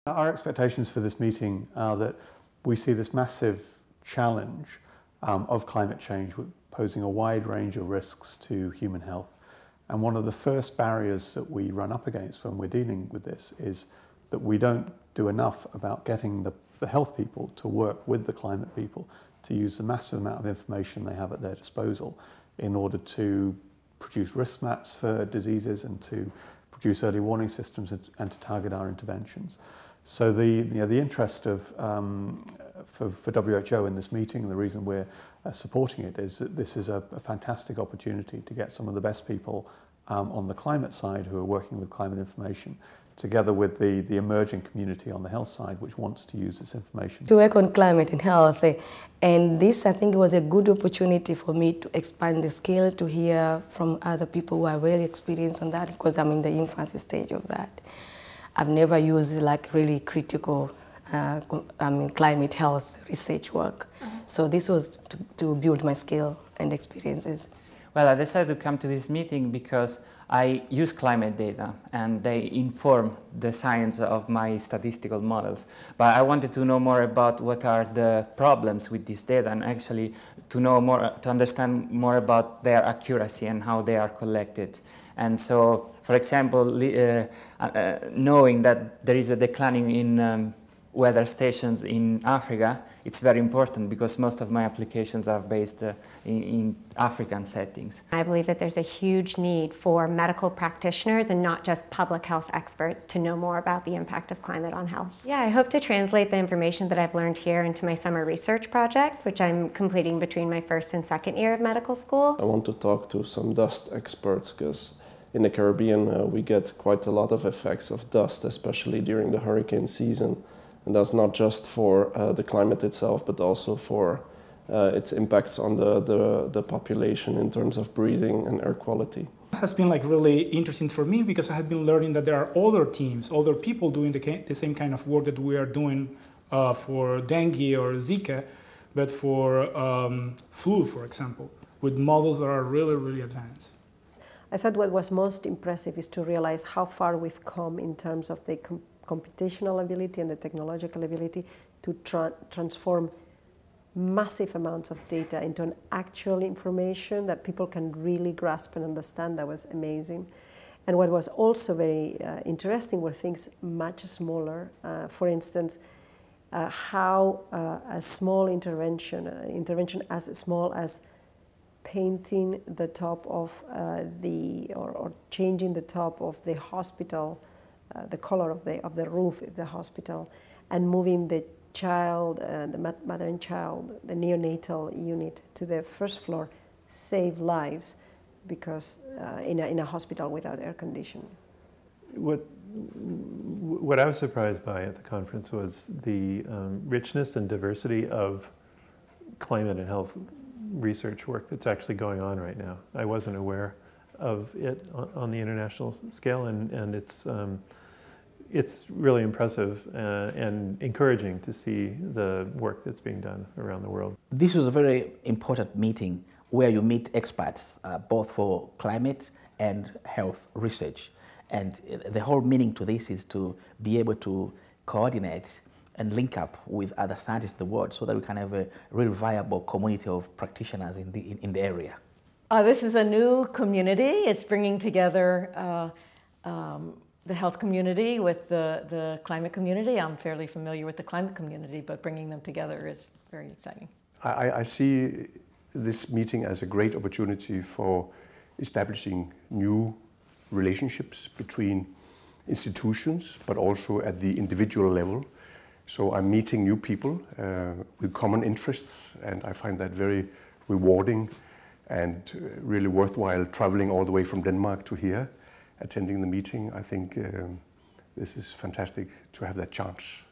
Our expectations for this meeting are that we see this massive challenge of climate change posing a wide range of risks to human health. And one of the first barriers that we run up against when we're dealing with this is that we don't do enough about getting the health people to work with the climate people to use the massive amount of information they have at their disposal in order to produce risk maps for diseases and to produce early warning systems and to target our interventions. So the interest of for WHO in this meeting, and the reason we're supporting it, is that this is a fantastic opportunity to get some of the best people on the climate side who are working with climate information, together with the emerging community on the health side, which wants to use this information. To work on climate and health, and this I think was a good opportunity for me to expand the skill, to hear from other people who are really experienced on that, because I'm in the infancy stage of that. I've never used like really critical climate health research work. So this was to build my skill and experiences. Well, I decided to come to this meeting because I use climate data and they inform the science of my statistical models. But I wanted to know more about what are the problems with this data, and actually to know more, to understand more about their accuracy and how they are collected. And so, for example, knowing that there is a declining in weather stations in Africa, it's very important because most of my applications are based in African settings. I believe that there's a huge need for medical practitioners and not just public health experts to know more about the impact of climate on health. Yeah, I hope to translate the information that I've learned here into my summer research project, which I'm completing between my first and second year of medical school. I want to talk to some dust experts because in the Caribbean we get quite a lot of effects of dust, especially during the hurricane season. And that's not just for the climate itself, but also for its impacts on the population in terms of breathing and air quality. It has been like really interesting for me because I had been learning that there are other teams, other people doing the same kind of work that we are doing for dengue or Zika, but for flu, for example, with models that are really, really advanced. I thought what was most impressive is to realize how far we've come in terms of the computational ability and the technological ability to transform massive amounts of data into an actual information that people can really grasp and understand. That was amazing. And what was also very interesting were things much smaller. For instance, how a small intervention as small as painting the top of or changing the top of the hospital, the color of the roof of the hospital, and moving the child, the mother and child, the neonatal unit to the first floor, save lives because in a hospital without air conditioning. What I was surprised by at the conference was the richness and diversity of climate and health research work that's actually going on right now. I wasn't aware of it on the international scale, and it's really impressive and encouraging to see the work that's being done around the world. This was a very important meeting where you meet experts both for climate and health research, and the whole meaning to this is to be able to coordinate and link up with other scientists in the world so that we can have a real viable community of practitioners in the area. This is a new community. It's bringing together the health community with the climate community. I'm fairly familiar with the climate community, but bringing them together is very exciting. I see this meeting as a great opportunity for establishing new relationships between institutions, but also at the individual level. So I'm meeting new people with common interests, and I find that very rewarding and really worthwhile traveling all the way from Denmark to here, attending the meeting. I think this is fantastic to have that chance.